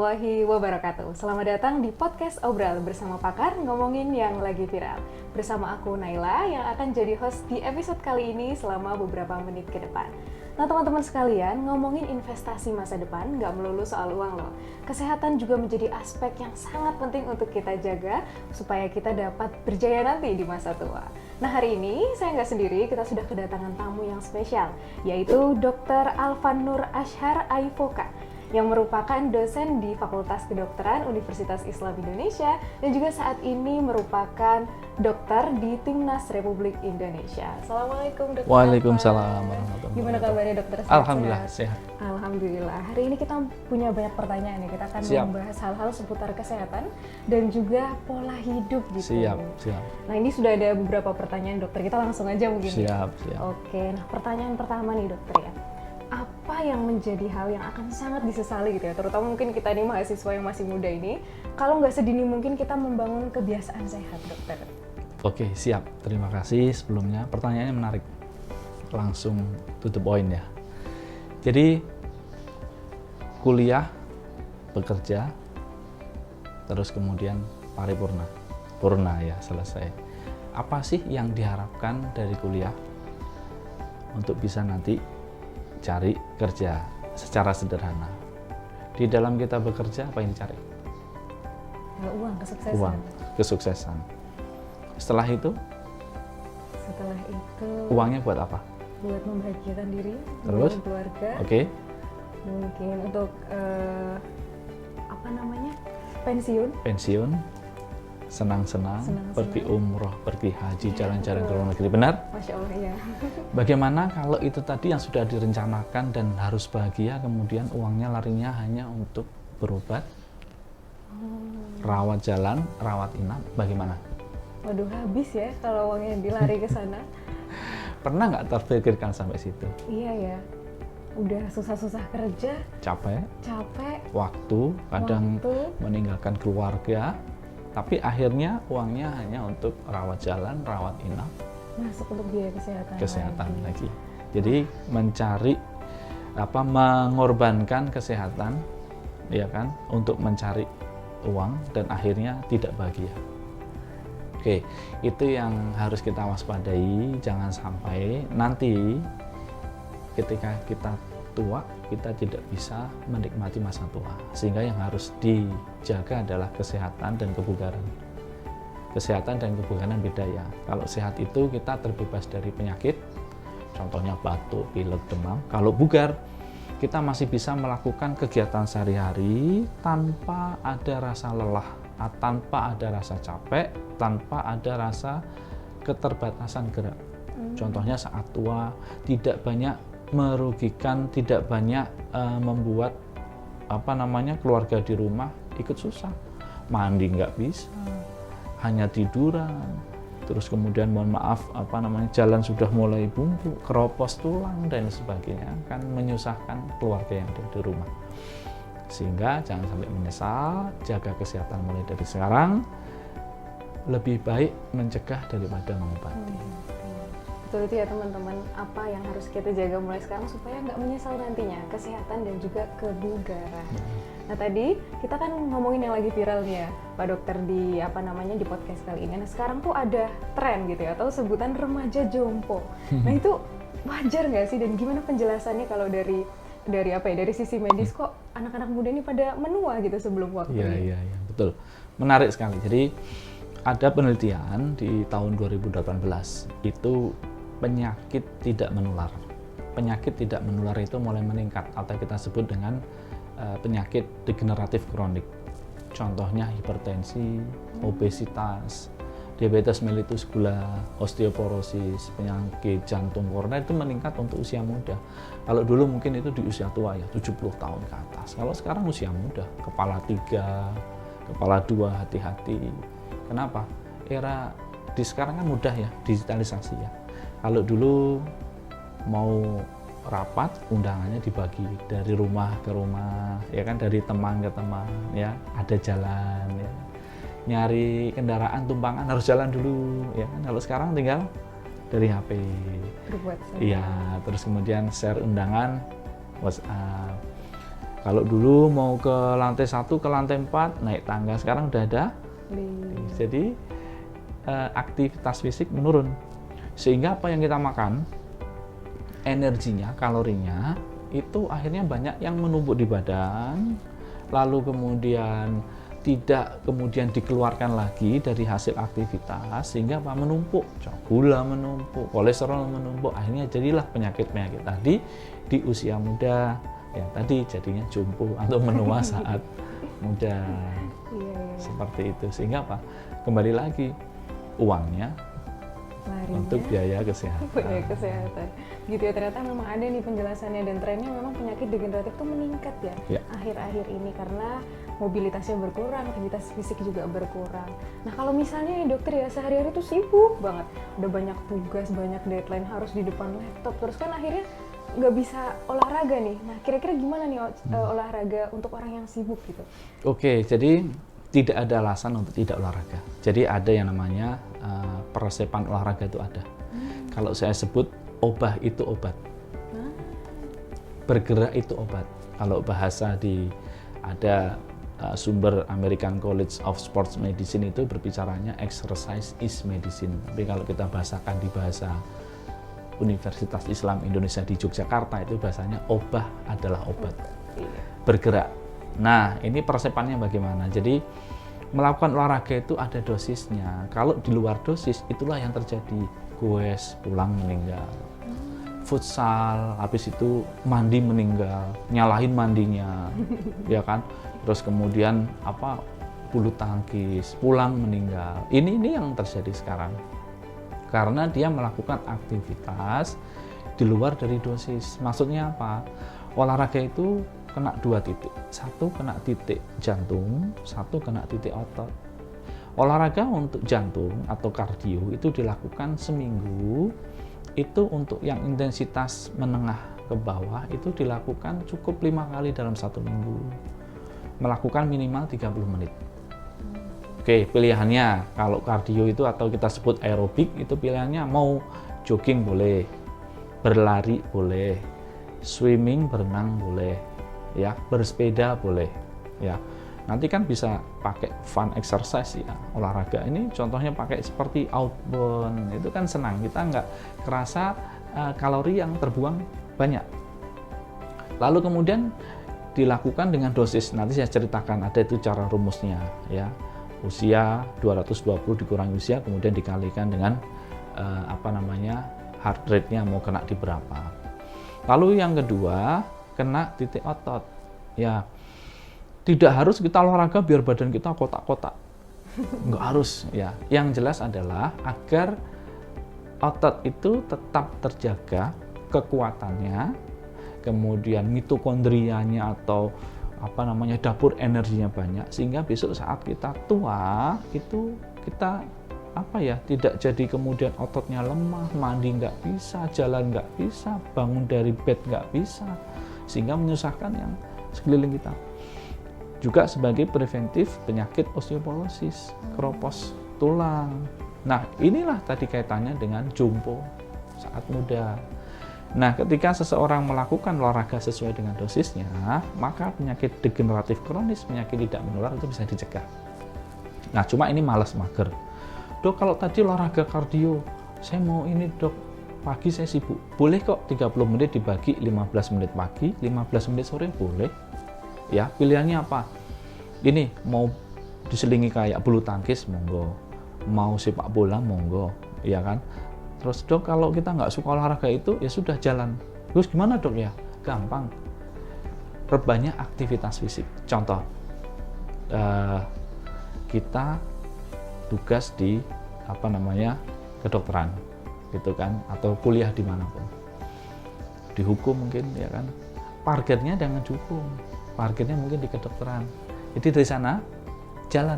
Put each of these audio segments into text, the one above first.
warahmatullahi wabarakatuh. Selamat datang di podcast Obral bersama pakar ngomongin yang lagi viral. Bersama aku Naila yang akan jadi host di episode kali ini selama beberapa menit ke depan. Nah teman-teman sekalian, ngomongin investasi masa depan nggak melulu soal uang loh. Kesehatan juga menjadi aspek yang sangat penting untuk kita jaga supaya kita dapat berjaya nanti di masa tua. Nah hari ini saya nggak sendiri, kita sudah kedatangan tamu yang spesial, yaitu Dr. Alvan Nur Ashar Aifoka, yang merupakan dosen di Fakultas Kedokteran Universitas Islam Indonesia dan juga saat ini merupakan dokter di Timnas Republik Indonesia. Assalamualaikum Dokter. Waalaikumsalam warahmatullahi wabarakatuh. Gimana kabarnya Dokter? Alhamdulillah sehat. Alhamdulillah. Hari ini kita punya banyak pertanyaan nih. Kita akan membahas hal-hal seputar kesehatan dan juga pola hidup gitu. Siap. Nah ini sudah ada beberapa pertanyaan Dokter. Kita langsung aja mungkin. Siap. Oke. Nah pertanyaan pertama nih Dokter ya. Apa yang menjadi hal yang akan sangat disesali gitu ya, terutama mungkin kita nih mahasiswa yang masih muda ini, kalau nggak sedini mungkin kita membangun kebiasaan sehat, Dokter? Oke, siap. Terima kasih sebelumnya. Pertanyaannya menarik. Langsung to the point ya. Jadi, kuliah, bekerja, terus kemudian paripurna. Purna ya, selesai. Apa sih yang diharapkan dari kuliah untuk bisa nanti cari kerja secara sederhana? Di dalam kita bekerja, apa yang dicari? Uang, kesuksesan. Uang, kesuksesan. Setelah itu, uangnya buat apa? Buat membahagiakan diri, terus keluarga. Oke. Mungkin untuk pensiun. Senang-senang, pergi umroh, pergi haji, jalan-jalan ke luar negeri. Benar? Masya Allah, ya. Bagaimana kalau itu tadi yang sudah direncanakan dan harus bahagia, kemudian uangnya larinya hanya untuk berobat, rawat jalan, rawat inap, bagaimana? Waduh, habis ya kalau uangnya dilari ke sana. Pernah nggak terpikirkan sampai situ? Iya ya, udah susah-susah kerja, capek, waktu, meninggalkan keluarga, tapi akhirnya uangnya hanya untuk rawat jalan, rawat inap, masuk untuk biaya kesehatan lagi. Jadi mencari mengorbankan kesehatan, ya kan, untuk mencari uang dan akhirnya tidak bahagia. Oke, itu yang harus kita waspadai, jangan sampai nanti ketika kita tua kita tidak bisa menikmati masa tua, sehingga yang harus dijaga adalah kesehatan dan kebugaran. Kesehatan dan kebugaran beda ya. Kalau sehat itu kita terbebas dari penyakit, contohnya batuk, pilek, demam. Kalau bugar, kita masih bisa melakukan kegiatan sehari-hari tanpa ada rasa lelah, tanpa ada rasa capek, tanpa ada rasa keterbatasan gerak. Contohnya saat tua tidak banyak merugikan, tidak banyak membuat keluarga di rumah ikut susah, mandi nggak bisa, hanya tiduran, terus kemudian jalan sudah mulai bungkuk, keropos tulang dan sebagainya, kan menyusahkan keluarga yang ada di rumah. Sehingga jangan sampai menyesal, jaga kesehatan mulai dari sekarang, lebih baik mencegah daripada mengobati. Betul itu ya teman-teman, apa yang harus kita jaga mulai sekarang supaya nggak menyesal nantinya, kesehatan dan juga kebugaran. Nah tadi kita kan ngomongin yang lagi viral nih ya Pak Dokter di di podcast kali ini. Nah sekarang tuh ada tren gitu ya, atau sebutan remaja jompo. Nah itu wajar nggak sih, dan gimana penjelasannya kalau dari sisi medis, kok anak-anak muda ini pada menua gitu sebelum waktu? Iya, betul, menarik sekali. Jadi ada penelitian di tahun 2018 itu penyakit tidak menular. Penyakit tidak menular itu mulai meningkat atau kita sebut dengan penyakit degeneratif kronik. Contohnya hipertensi, obesitas, diabetes mellitus gula, osteoporosis, penyakit jantung koroner itu meningkat untuk usia muda. Kalau dulu mungkin itu di usia tua ya, 70 tahun ke atas. Kalau sekarang usia muda, kepala 3, kepala 2, hati-hati. Kenapa? Era di sekarang kan mudah ya, digitalisasi ya. Kalau dulu mau rapat, undangannya dibagi dari rumah ke rumah, ya kan, dari teman ke teman, ya, ada jalan, ya. Nyari kendaraan tumpangan harus jalan dulu, ya kan. Kalau sekarang tinggal dari HP. Iya, terus kemudian share undangan WhatsApp. Kalau dulu mau ke lantai 1 ke lantai 4 naik tangga, sekarang udah ada Lift. jadi aktivitas fisik menurun, sehingga apa yang kita makan, energinya, kalorinya itu akhirnya banyak yang menumpuk di badan, lalu kemudian tidak kemudian dikeluarkan lagi dari hasil aktivitas, sehingga apa, menumpuk, gula menumpuk, kolesterol menumpuk, akhirnya jadilah penyakit-penyakit tadi di usia muda, ya tadi jadinya jumbo atau menua saat muda. Seperti itu, sehingga apa, kembali lagi uangnya Larinya untuk biaya kesehatan. biaya kesehatan. Gitu ya, ternyata memang ada nih penjelasannya, dan trennya memang penyakit degeneratif itu meningkat ya akhir-akhir ini karena mobilitasnya berkurang, aktivitas fisik juga berkurang. Nah kalau misalnya ya dokter ya, sehari-hari tuh sibuk banget, udah banyak tugas, banyak deadline, harus di depan laptop terus kan, akhirnya nggak bisa olahraga nih. Nah kira-kira gimana nih olahraga untuk orang yang sibuk gitu? Oke, jadi tidak ada alasan untuk tidak olahraga. Jadi ada yang namanya peresepan olahraga itu ada. Kalau saya sebut obah itu obat, bergerak itu obat. Kalau bahasa ada sumber American College of Sports Medicine itu berbicaranya exercise is medicine. Tapi kalau kita bahasakan di bahasa Universitas Islam Indonesia di Yogyakarta itu bahasanya obah adalah obat. Bergerak. Nah, ini persepannya bagaimana? Jadi melakukan olahraga itu ada dosisnya. Kalau di luar dosis, itulah yang terjadi. Goes, pulang meninggal. Futsal, habis itu mandi meninggal, nyalahin mandinya, ya kan? Terus kemudian bulu tangkis, pulang meninggal. Ini yang terjadi sekarang. Karena dia melakukan aktivitas di luar dari dosis. Maksudnya apa? Olahraga itu kena 2 titik. Satu kena titik jantung, satu kena titik otot. Olahraga untuk jantung atau kardio itu dilakukan seminggu. Itu untuk yang intensitas menengah ke bawah itu dilakukan cukup 5 kali dalam 1 minggu. Melakukan minimal 30 menit. Oke, pilihannya kalau kardio itu atau kita sebut aerobik itu pilihannya mau jogging boleh, berlari boleh, swimming berenang boleh, ya bersepeda boleh, ya. Nanti kan bisa pakai fun exercise ya, olahraga ini contohnya pakai seperti outbound, itu kan senang, kita nggak kerasa kalori yang terbuang banyak. Lalu kemudian dilakukan dengan dosis, nanti saya ceritakan ada itu cara rumusnya ya. Usia 220 dikurangi usia, kemudian dikalikan dengan heart rate-nya mau kena di berapa. Lalu yang kedua, kena titik otot. Ya, tidak harus kita olahraga biar badan kita kotak-kotak. Nggak harus ya. Yang jelas adalah agar otot itu tetap terjaga kekuatannya, kemudian mitokondrianya atau dapur energinya banyak, sehingga besok saat kita tua itu kita tidak jadi kemudian ototnya lemah, mandi nggak bisa, jalan nggak bisa, bangun dari bed nggak bisa, sehingga menyusahkan yang sekeliling kita. Juga sebagai preventif penyakit osteoporosis, keropos tulang. Nah, inilah tadi kaitannya dengan jumbo saat muda. Nah, ketika seseorang melakukan olahraga sesuai dengan dosisnya, maka penyakit degeneratif kronis, penyakit tidak menular itu bisa dicegah. Nah, cuma ini malas mager. Dok, kalau tadi olahraga kardio, saya mau ini dok, pagi saya sibuk. Boleh kok 30 menit dibagi 15 menit pagi, 15 menit sore, boleh. Ya, pilihannya apa? Ini mau diselingi kayak bulu tangkis, monggo. Mau sepak bola, monggo. Ya kan? Terus dok, kalau kita nggak suka olahraga itu, ya sudah jalan. Terus gimana dok ya? Gampang. Perbanyak aktivitas fisik. Contoh, kita tugas di kedokteran, gitu kan? Atau kuliah dimanapun. Di hukum mungkin, ya kan? Parkirnya jangan di hukum. Parkirnya mungkin di kedokteran. Jadi dari sana jalan,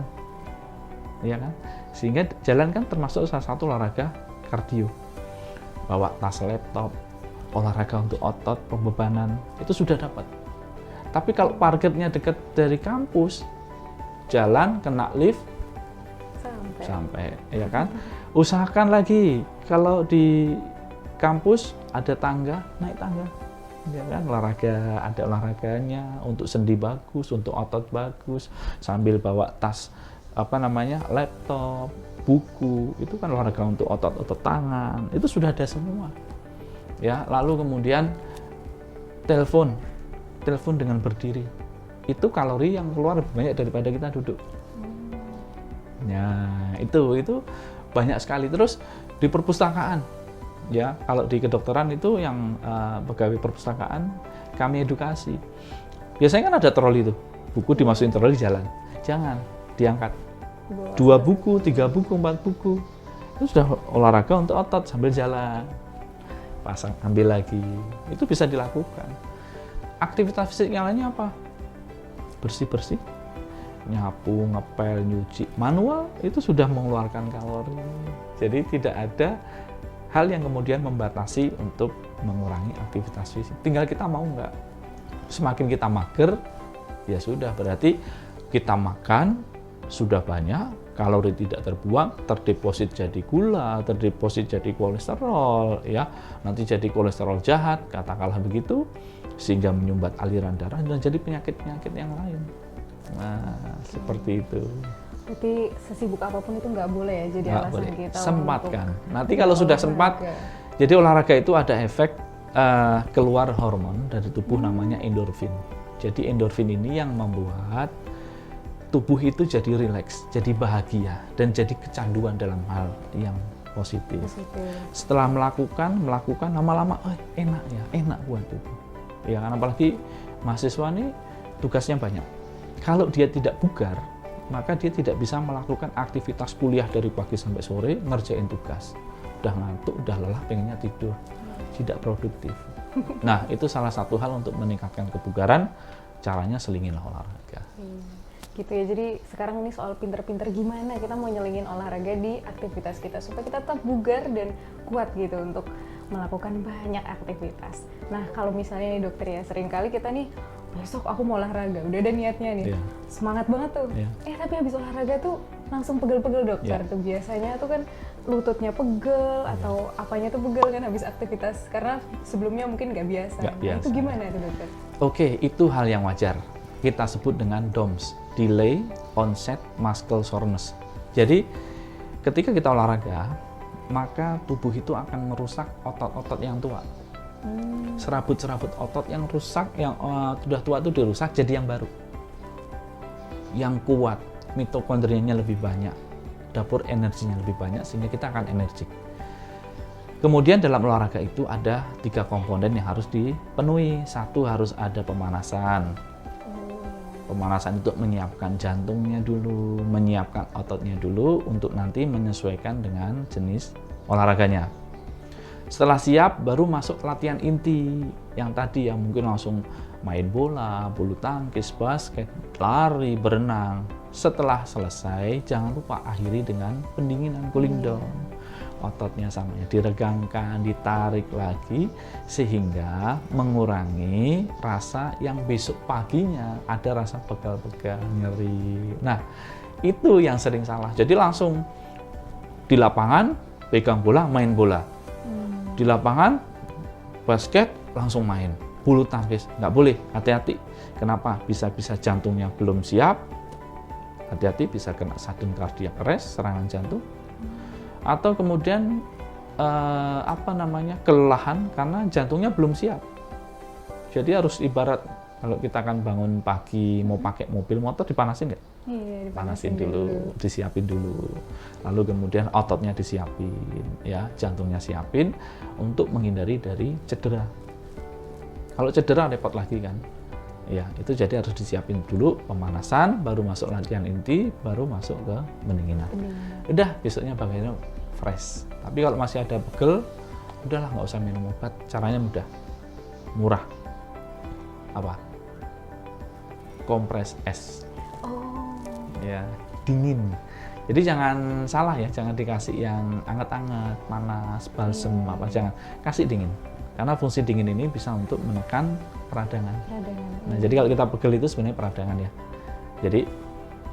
ya kan? Sehingga jalan kan termasuk salah satu olahraga kardio. Bawa tas laptop, olahraga untuk otot, pembebanan, itu sudah dapat. Tapi kalau parkirnya dekat dari kampus, jalan, kena lift, sampai, ya kan? Usahakan lagi, kalau di kampus ada tangga, naik tangga. ya kan, olahraga, ada olahraganya, untuk sendi bagus, untuk otot bagus, sambil bawa tas laptop, buku, itu kan olahraga untuk otot-otot tangan, itu sudah ada semua. Ya, lalu kemudian telepon dengan berdiri, itu kalori yang keluar lebih banyak daripada kita duduk. Ya, itu banyak sekali. Terus di perpustakaan, ya, kalau di kedokteran itu yang pegawai perpustakaan kami edukasi. Biasanya kan ada troli itu, buku dimasukin troli jalan, jangan diangkat. 2 buku, 3 buku, 4 buku, itu sudah olahraga untuk otot sambil jalan. Pasang, ambil lagi, itu bisa dilakukan. Aktivitas fisik yang lainnya apa? Bersih-bersih, nyapu, ngepel, nyuci, manual, itu sudah mengeluarkan kalori. Jadi tidak ada hal yang kemudian membatasi untuk mengurangi aktivitas fisik. Tinggal kita mau nggak. Semakin kita mager, ya sudah, berarti kita makan sudah banyak, kalori tidak terbuang, terdeposit jadi gula, terdeposit jadi kolesterol, ya, nanti jadi kolesterol jahat, katakanlah begitu, sehingga menyumbat aliran darah dan jadi penyakit-penyakit yang lain. Nah, seperti itu. Berarti sesibuk apapun itu nggak boleh ya jadi alasan boleh. kita Sempatkan. Nanti kalau sudah sempat, jadi olahraga itu ada efek keluar hormon dari tubuh namanya endorfin. Jadi endorfin ini yang membuat tubuh itu jadi rileks, jadi bahagia, dan jadi kecanduan dalam hal yang positif. Setelah melakukan lama-lama, enak buat tubuh. Ya kan, apalagi mahasiswa ini tugasnya banyak. Kalau dia tidak bugar, maka dia tidak bisa melakukan aktivitas kuliah dari pagi sampai sore, ngerjain tugas. Udah ngantuk, udah lelah, pengennya tidur, tidak produktif. Nah, itu salah satu hal untuk meningkatkan kebugaran, caranya selinginlah olahraga. Gitu ya, jadi sekarang ini soal pinter-pinter gimana kita mau nyelingin olahraga di aktivitas kita supaya kita tetap bugar dan kuat gitu untuk melakukan banyak aktivitas. Nah, kalau misalnya nih dokter ya, seringkali kita nih besok aku mau olahraga, udah ada niatnya nih, semangat banget tuh, tapi habis olahraga tuh langsung pegel-pegel dokter tuh biasanya tuh kan lututnya pegel atau apanya tuh pegel kan habis aktivitas karena sebelumnya mungkin nggak biasa. Nah, itu gimana tuh dokter? Oke, itu hal yang wajar. Kita sebut dengan DOMS, Delay Onset Muscle Soreness. Jadi ketika kita olahraga, maka tubuh itu akan merusak otot-otot yang tua. Serabut-serabut otot yang rusak, yang sudah tua itu dirusak jadi yang baru, yang kuat, mitokondrianya lebih banyak, dapur energinya lebih banyak, sehingga kita akan energik. Kemudian dalam olahraga itu ada 3 komponen yang harus dipenuhi. 1, harus ada pemanasan. Pemanasan itu menyiapkan jantungnya dulu, menyiapkan ototnya dulu untuk nanti menyesuaikan dengan jenis olahraganya. Setelah siap, baru masuk latihan inti yang tadi, yang mungkin langsung main bola, bulu tangkis, basket, lari, berenang. Setelah selesai, jangan lupa akhiri dengan pendinginan, cooling down. Ototnya samanya diregangkan, ditarik lagi, sehingga mengurangi rasa yang besok paginya ada rasa pegal-pegal, nyeri. Nah, itu yang sering salah. Jadi langsung di lapangan, pegang bola, main bola. Di lapangan, basket, langsung main. Bulu tangkis, nggak boleh, hati-hati. Kenapa? Bisa-bisa jantungnya belum siap, hati-hati bisa kena sudden cardiac arrest, serangan jantung. Atau kemudian kelelahan karena jantungnya belum siap. Jadi harus ibarat kalau kita akan bangun pagi mau pakai mobil motor, dipanasin nggak? Iya, Panasin dulu, disiapin dulu. Lalu kemudian ototnya disiapin, ya, jantungnya siapin untuk menghindari dari cedera. Kalau cedera repot lagi kan. Ya, itu jadi harus disiapin dulu pemanasan, baru masuk latihan inti, baru masuk ke pendinginan. Udah, besoknya bagiannya fresh. Tapi kalau masih ada pegel, udahlah, nggak usah minum obat. Caranya mudah, murah. Apa? Kompres es. Ya, dingin. Jadi jangan salah ya, jangan dikasih yang anget-anget, panas, balsem, jangan. Kasih dingin. Karena fungsi dingin ini bisa untuk menekan peradangan. Nah, jadi kalau kita pegel itu sebenarnya peradangan ya. Jadi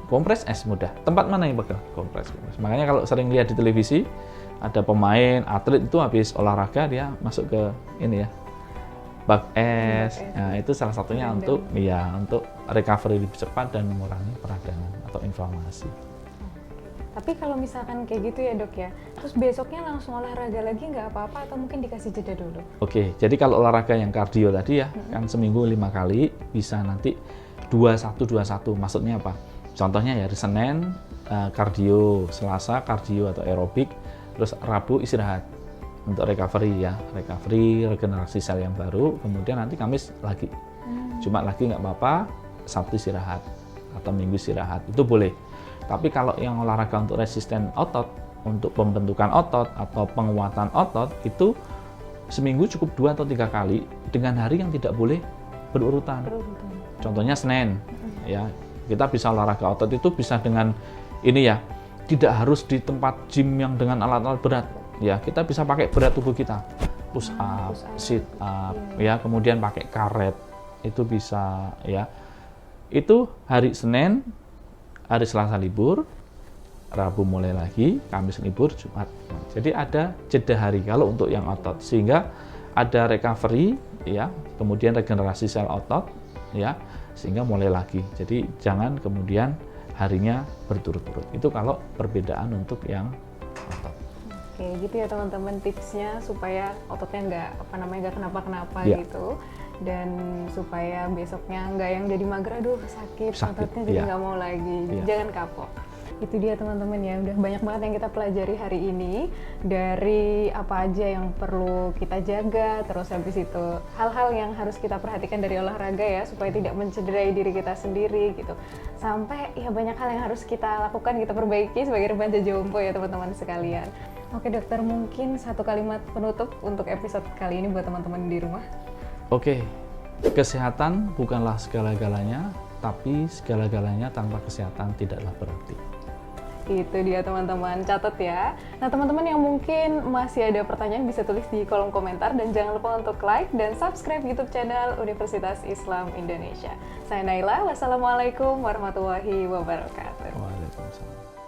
kompres es mudah. Tempat mana yang pegel? Kompres. Makanya kalau sering lihat di televisi, ada pemain, atlet itu habis olahraga dia masuk ke ini ya, bug es. es. Nah, itu salah satunya Meredam. untuk recovery lebih cepat dan mengurangi peradangan atau inflamasi. Tapi kalau misalkan kayak gitu ya dok ya, terus besoknya langsung olahraga lagi nggak apa-apa atau mungkin dikasih jeda dulu? Oke, jadi kalau olahraga yang kardio tadi ya, kan seminggu 5 kali, bisa nanti 21-21. Maksudnya apa? Contohnya ya, hari Senin kardio, Selasa kardio atau aerobik, terus Rabu istirahat untuk recovery ya, regenerasi sel yang baru, kemudian nanti Kamis lagi. Jumat lagi nggak apa-apa, Sabtu istirahat atau Minggu istirahat, itu boleh. Tapi kalau yang olahraga untuk resisten otot, untuk pembentukan otot atau penguatan otot, itu seminggu cukup 2 atau 3 kali dengan hari yang tidak boleh berurutan. Contohnya Senin, ya kita bisa olahraga otot itu bisa dengan ini ya, tidak harus di tempat gym yang dengan alat-alat berat. Ya kita bisa pakai berat tubuh kita, push up, sit up, ya kemudian pakai karet, itu bisa ya. Itu hari Senin, hari Selasa libur, Rabu mulai lagi, Kamis libur, Jumat. Jadi ada jeda hari kalau untuk yang otot, sehingga ada recovery ya, kemudian regenerasi sel otot ya, sehingga mulai lagi. Jadi jangan kemudian harinya berturut-turut. Itu kalau perbedaan untuk yang otot. Oke, gitu ya teman-teman tipsnya supaya ototnya nggak kenapa-kenapa Ya. gitu. Dan supaya besoknya nggak yang jadi mager, aduh sakit ototnya jadi iya. nggak mau lagi. Iya. Jangan kapok. Itu dia teman-teman ya, udah banyak banget yang kita pelajari hari ini, dari apa aja yang perlu kita jaga, terus habis itu hal-hal yang harus kita perhatikan dari olahraga ya, supaya tidak mencederai diri kita sendiri gitu. Sampai ya banyak hal yang harus kita lakukan, kita perbaiki sebagai remaja jompo ya teman-teman sekalian. Oke dokter, mungkin satu kalimat penutup untuk episode kali ini buat teman-teman di rumah. Oke, kesehatan bukanlah segala-galanya, tapi segala-galanya tanpa kesehatan tidaklah berarti. Itu dia teman-teman, catat ya. Nah teman-teman yang mungkin masih ada pertanyaan bisa tulis di kolom komentar, dan jangan lupa untuk like dan subscribe YouTube channel Universitas Islam Indonesia. Saya Naila, wassalamualaikum warahmatullahi wabarakatuh. Waalaikumsalam.